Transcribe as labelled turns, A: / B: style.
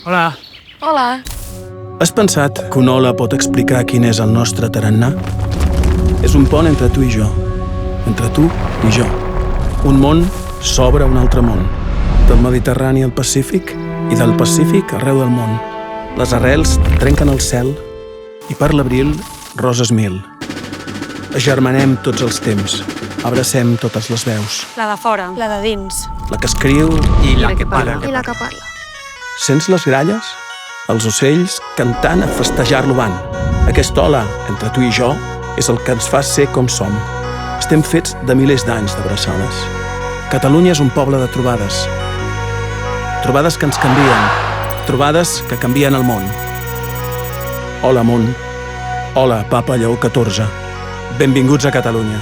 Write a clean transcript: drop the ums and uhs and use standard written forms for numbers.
A: Hola.
B: Hola.
C: Has pensat que una ola pot explicar quin és el nostre tarannà? És un pont entre tu i jo, entre tu i jo. Un món s'obre a un altre món, del Mediterrani al Pacífic i del Pacífic arreu del món. Les arrels trenquen el cel i per l'abril roses mil. Agermanem tots els temps, abracem totes les veus.
B: La de fora. La de dins.
C: La que escriu
A: I la que parla.
B: I la que parla.
C: Sents les gralles? Els ocells cantant a festejar-lo van. Aquesta ola, entre tu i jo, és el que ens fa ser com som. Estem fets de milers d'anys d'abraçades. Catalunya és un poble de trobades. Trobades que ens canvien. Trobades que canvien el món. Hola, món. Hola, Papa Lleó XIV. Benvinguts a Catalunya.